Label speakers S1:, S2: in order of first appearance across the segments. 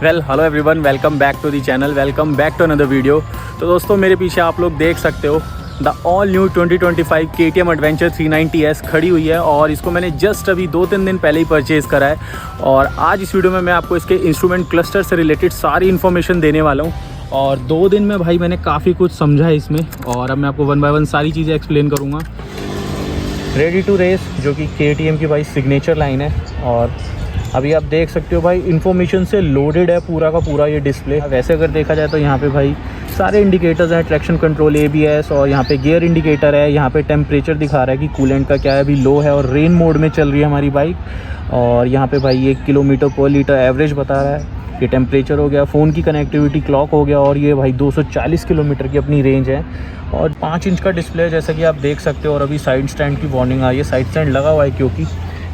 S1: Hello everyone, welcome back to the channel, welcome back to another video. तो दोस्तों मेरे पीछे आप लोग देख सकते हो the all new 2025 KTM adventure 390S खड़ी हुई है और इसको मैंने जस्ट अभी 2-3 दिन पहले ही परचेज़ करा है। और आज इस वीडियो में मैं आपको इसके इंस्ट्रूमेंट क्लस्टर से रिलेटेड सारी इन्फॉर्मेशन देने वाला हूँ। और 2 दिन में भाई मैंने काफ़ी कुछ समझा है इसमें और अब मैं आपको 1 बाय 1 सारी चीज़ें एक्सप्लेन करूँगा। रेडी टू रेस जो कि KTM की भाई सिग्नेचर लाइन है और अभी आप देख सकते हो भाई इन्फॉर्मेशन से लोडेड है पूरा का पूरा ये डिस्प्ले। वैसे अगर देखा जाए तो यहाँ पे भाई सारे इंडिकेटर्स हैं, ट्रैक्शन कंट्रोल, ABS और यहाँ पे गियर इंडिकेटर है। यहाँ पे टेम्परेचर दिखा रहा है कि कूलेंट का क्या है, अभी लो है और रेन मोड में चल रही है हमारी बाइक। और यहाँ पे भाई 1 किलोमीटर पर लीटर एवरेज बता रहा है। ये टेम्परेचर हो गया, फ़ोन की कनेक्टिविटी, क्लॉक हो गया और ये भाई 240 किलोमीटर की अपनी रेंज है और 5 इंच का डिस्प्ले है जैसा कि आप देख सकते हो। और अभी साइड स्टैंड की वार्निंग आई है, साइड स्टैंड लगा हुआ है क्योंकि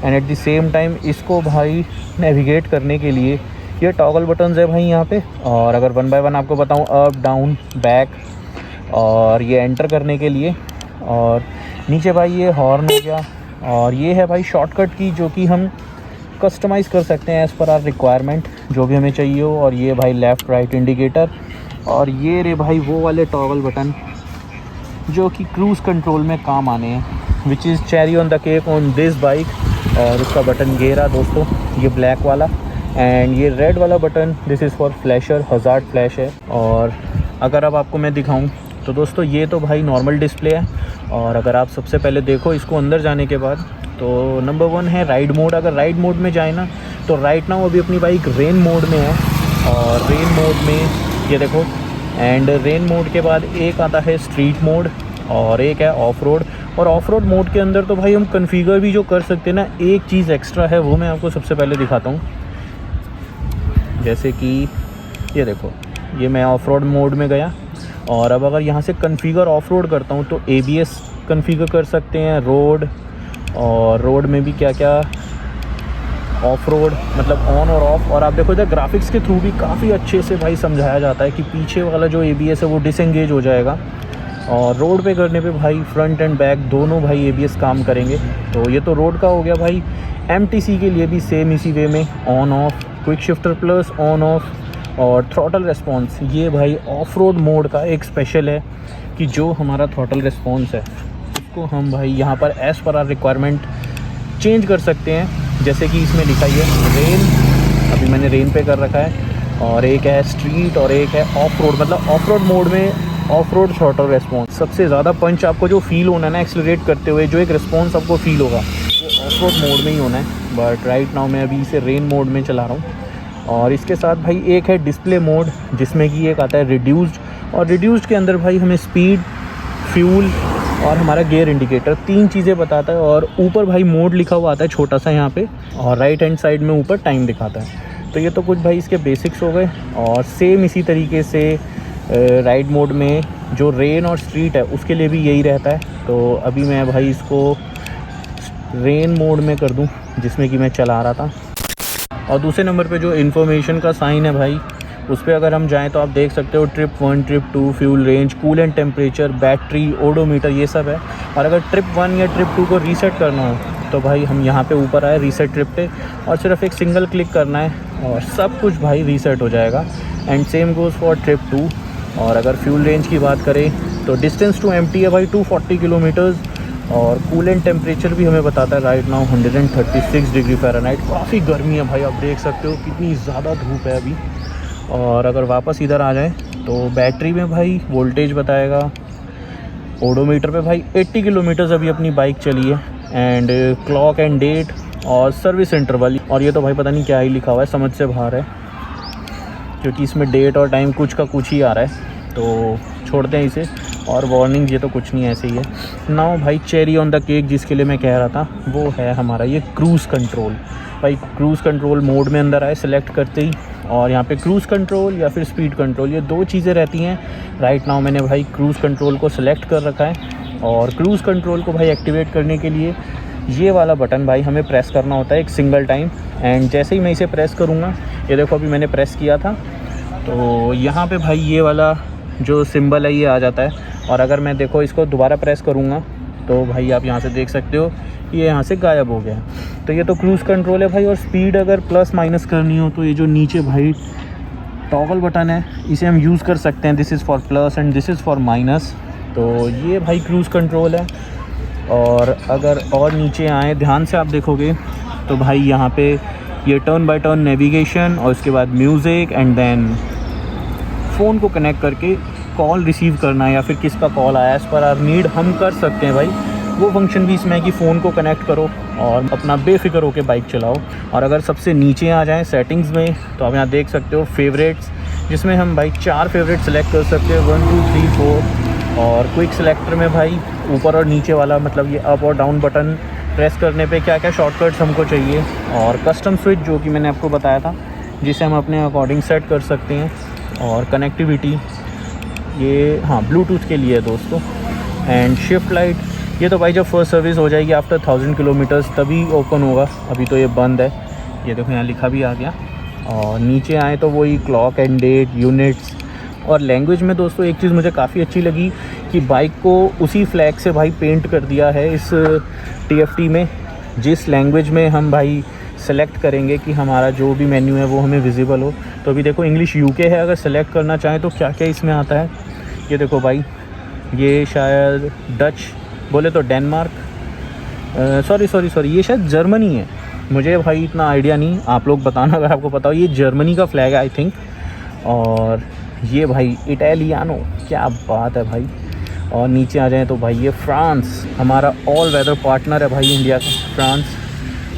S1: and at the same time इसको भाई नेविगेट करने के लिए ये टॉगल बटन्स है भाई यहाँ पे। और अगर 1 बाय 1 आपको बताऊँ, अप डाउन बैक और ये एंटर करने के लिए। और नीचे भाई ये हॉर्न हो गया और ये है भाई शॉर्टकट की जो कि हम कस्टमाइज़ कर सकते हैं एज़ पर आर रिक्वायरमेंट जो भी हमें चाहिए हो। और ये भाई लेफ़्ट राइट इंडिकेटर और ये रे भाई वो वाले टॉगल बटन जो कि क्रूज़ कंट्रोल में काम आने हैं, which is cherry on the cake on this bike. और उसका बटन ये रहा दोस्तों, ये ब्लैक वाला, एंड ये रेड वाला button this is for flasher, hazard flash है। और अगर अब आपको मैं दिखाऊं तो दोस्तों ये तो भाई नॉर्मल डिस्प्ले है। और अगर आप सबसे पहले देखो इसको अंदर जाने के बाद तो नंबर 1 है राइड मोड। अगर राइड मोड में जाए ना तो राइट नाउ अभी अपनी बाइक रेन मोड में है और रेन मोड में ये देखो। एंड रेन मोड के बाद एक आता है स्ट्रीट मोड और एक है ऑफ रोड। और ऑफ रोड मोड के अंदर तो भाई हम कन्फिगर भी जो कर सकते हैं ना, एक चीज़ एक्स्ट्रा है वो मैं आपको सबसे पहले दिखाता हूँ। जैसे कि ये देखो, ये मैं ऑफ रोड मोड में गया और अब अगर यहाँ से कन्फिगर ऑफ रोड करता हूँ तो ABS कन्फिगर कर सकते हैं, रोड और रोड में भी क्या क्या ऑफ रोड मतलब ऑन और ऑफ। और आप देखो इधर ग्राफिक्स के थ्रू भी काफ़ी अच्छे से भाई समझाया जाता है कि पीछे वाला जो ABS है वो डिसएंगेज हो जाएगा और रोड पे करने पे भाई फ्रंट एंड बैक दोनों भाई ABS काम करेंगे। तो ये तो रोड का हो गया भाई। MTC के लिए भी सेम इसी वे में on off, quick shifter plus on off और थ्रॉटल रिस्पॉन्स। ये भाई ऑफ रोड मोड का एक स्पेशल है कि जो हमारा थ्रॉटल रिस्पॉन्स है उसको हम भाई यहाँ पर as per are requirement change कर सकते हैं। जैसे कि इसमें लिखा ही है रेन, अभी मैंने रेन पे कर रखा है। और एक है स्ट्रीट और एक है ऑफ रोड। मतलब ऑफ रोड मोड में ऑफ रोड थ्रॉटल रिस्पॉन्स सबसे ज़्यादा पंच आपको जो फील होना है ना एक्सेलरेट करते हुए, जो एक रिस्पॉन्स आपको फील होगा वो ऑफ रोड मोड में ही होना है। बट राइट नाउ मैं अभी इसे रेन मोड में चला रहा हूँ। और इसके साथ भाई एक है डिस्प्ले मोड जिसमें कि एक आता है रिड्यूस्ड। और रिड्यूस्ड के अंदर भाई हमें स्पीड, फ्यूल और हमारा गियर इंडिकेटर 3 चीज़ें बताता है। और ऊपर भाई मोड लिखा हुआ आता है छोटा सा यहाँ पे और राइट हैंड साइड में ऊपर टाइम दिखाता है। तो ये तो कुछ भाई इसके बेसिक्स हो गए। और सेम इसी तरीके से राइड मोड में जो रेन और स्ट्रीट है उसके लिए भी यही रहता है। तो अभी मैं भाई इसको रेन मोड में कर दूं जिसमें कि मैं चला रहा था। और दूसरे नंबर पे जो इन्फॉर्मेशन का साइन है भाई उस पर अगर हम जाएं तो आप देख सकते हो trip 1, trip 2, fuel range, coolant temperature, battery, odometer, ये सब है। और अगर ट्रिप 1 या ट्रिप 2 को रीसेट करना हो तो भाई हम यहाँ पे ऊपर आए रीसेट ट्रिप पे और सिर्फ एक सिंगल क्लिक करना है और सब कुछ भाई रीसेट हो जाएगा। And same goes for trip 2। और अगर फ्यूल रेंज की बात करें तो डिस्टेंस टू एम्प्टी है भाई 240 किलोमीटर्स। और कूलेंट टेम्परेचर भी हमें बताता है राइट नाउ 136 डिग्री फ़ारेनहाइट। काफ़ी गर्मी है भाई, आप देख सकते हो कितनी ज़्यादा धूप है अभी। और अगर वापस इधर आ जाएं तो बैटरी में भाई वोल्टेज बताएगा। ओडोमीटर पे भाई 80 किलोमीटर्स अभी अपनी बाइक चली है। एंड क्लॉक एंड डेट और सर्विस इंटरवल। और ये तो भाई पता नहीं क्या ही लिखा हुआ है, समझ से बाहर है क्योंकि इसमें डेट और टाइम कुछ का कुछ ही आ रहा है तो छोड़ते हैं इसे। और वार्निंग ये तो कुछ नहीं, ऐसे ही है। नाउ भाई चेरी ऑन द केक जिसके लिए मैं कह रहा था वो है हमारा ये क्रूज़ कंट्रोल। भाई क्रूज़ कंट्रोल मोड में अंदर आए सेलेक्ट करते ही और यहाँ पे क्रूज़ कंट्रोल या फिर स्पीड कंट्रोल, ये 2 चीज़ें रहती हैं। राइट नाउ मैंने भाई क्रूज़ कंट्रोल को सिलेक्ट कर रखा है। और क्रूज़ कंट्रोल को भाई एक्टिवेट करने के लिए ये वाला बटन भाई हमें प्रेस करना होता है एक सिंगल टाइम। एंड जैसे ही मैं इसे प्रेस करूँगा, ये देखो अभी मैंने प्रेस किया था तो यहाँ पे भाई ये वाला जो सिंबल है ये आ जाता है। और अगर मैं देखो इसको दोबारा प्रेस करूँगा तो भाई आप यहाँ से देख सकते हो ये यहाँ से गायब हो गया। तो ये तो क्रूज़ कंट्रोल है भाई। और स्पीड अगर प्लस माइनस करनी हो तो ये जो नीचे भाई टॉगल बटन है, इसे हम यूज़ कर सकते हैं। This is for plus and this is for minus. तो ये भाई क्रूज़ कंट्रोल है। और अगर और नीचे आए ध्यान से आप देखोगे तो भाई यहाँ पे ये टर्न बाय टर्न नेविगेशन और उसके बाद म्यूज़िक एंड देन फ़ोन को कनेक्ट करके कॉल रिसीव करना या फिर किसका कॉल आया एज़ पर आवर नीड हम कर सकते हैं भाई। वो फंक्शन भी इसमें है कि फ़ोन को कनेक्ट करो और अपना बेफिक्र होकर बाइक चलाओ। और अगर सबसे नीचे आ जाएं सेटिंग्स में तो आप यहाँ देख सकते हो फेवरेट्स, जिसमें हम भाई 4 फेवरेट सेलेक्ट कर सकते हैं, 1 2 3 4। और क्विक सेलेक्टर में भाई ऊपर और नीचे वाला, मतलब ये अप और डाउन बटन प्रेस करने पे क्या क्या शॉर्टकट्स हमको चाहिए। और कस्टम स्विच जो कि मैंने आपको बताया था, जिसे हम अपने अकॉर्डिंग सेट कर सकते हैं। और कनेक्टिविटी ये हाँ ब्लूटूथ के लिए है दोस्तों। एंड शिफ्ट लाइट ये तो भाई जब फर्स्ट सर्विस हो जाएगी आफ्टर 1000 किलोमीटर्स तभी ओपन होगा, अभी तो ये बंद है। ये देखो यहाँ लिखा भी आ गया। और नीचे आए तो वही क्लॉक एंड डेट, यूनिट्स और लैंग्वेज में दोस्तों एक चीज़ मुझे काफ़ी अच्छी लगी कि बाइक को उसी फ्लैग से भाई पेंट कर दिया है इस TFT में, जिस लैंग्वेज में हम भाई सेलेक्ट करेंगे कि हमारा जो भी मेन्यू है वो हमें विजिबल हो। तो अभी देखो इंग्लिश UK है, अगर सेलेक्ट करना चाहें तो क्या क्या इसमें आता है। ये देखो भाई, ये शायद डच बोले तो डेनमार्क, सॉरी ये शायद जर्मनी है। मुझे भाई इतना आइडिया नहीं, आप लोग बताना अगर आपको पता हो। ये जर्मनी का फ्लैग है आई थिंक। और ये भाई इटालियानो, क्या बात है भाई। और नीचे आ जाएं तो भाई ये फ्रांस, हमारा ऑल वेदर पार्टनर है भाई इंडिया का फ्रांस।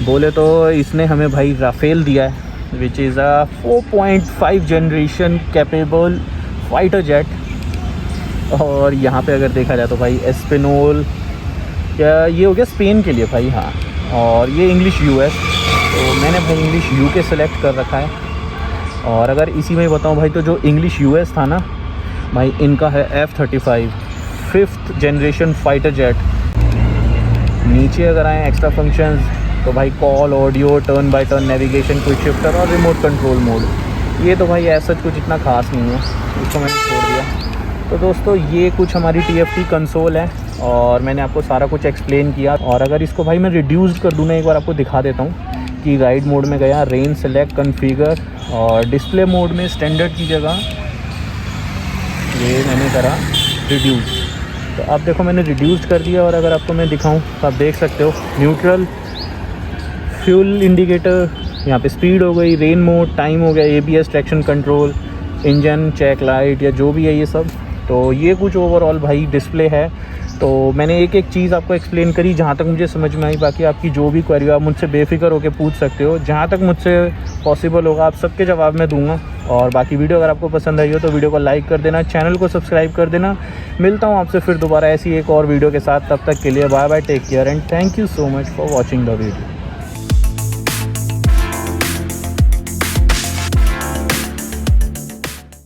S1: बोले तो इसने हमें भाई राफेल दिया है, which is a 4.5 generation capable fighter jet. और यहाँ पे अगर देखा जाए तो भाई एस्पेनोल, क्या ये हो गया स्पेन के लिए भाई, हाँ। और ये इंग्लिश US, तो मैंने भाई इंग्लिश UK सेलेक्ट कर रखा है। और अगर इसी में बताऊँ भाई तो जो इंग्लिश US था ना भाई, इनका है F-35 5th generation fighter jet. नीचे अगर आए एक्स्ट्रा फंक्शंस तो भाई call, audio, turn by turn navigation, quick shifter और रिमोट कंट्रोल मोड। ये तो भाई ऐसा कुछ इतना खास नहीं है, इसको मैंने छोड़ दिया। तो दोस्तों ये कुछ हमारी TFT कंसोल है और मैंने आपको सारा कुछ एक्सप्लेन किया। और अगर इसको भाई मैं रिड्यूस्ड कर दूँ ना, एक बार आपको दिखा देता हूँ कि राइड मोड में गया, रेंज सेलेक्ट, कन्फिगर और डिस्प्ले मोड में स्टैंडर्ड की जगह ये मैंने करा रिड्यूस। तो अब देखो मैंने रिड्यूस्ड कर दिया। और अगर आपको मैं दिखाऊं तो आप देख सकते हो न्यूट्रल, फ्यूल इंडिकेटर, यहाँ पे स्पीड हो गई, रेन मोड, टाइम हो गया, ABS, traction control, engine check light या जो भी है ये सब। तो ये कुछ ओवरऑल भाई डिस्प्ले है। तो मैंने एक एक चीज़ आपको एक्सप्लेन करी जहाँ तक मुझे समझ में आई। बाकी आपकी जो भी क्वेरी हो आप मुझसे बेफिक्र होकर पूछ सकते हो, जहाँ तक मुझसे पॉसिबल होगा आप सबके जवाब मैं दूंगा। और बाकी वीडियो अगर आपको पसंद आई हो तो वीडियो को लाइक कर देना, चैनल को सब्सक्राइब कर देना। मिलता हूँ आपसे फिर दोबारा ऐसी एक और वीडियो के साथ, तब तक के लिए bye bye, take care and thank you so much for watching the video.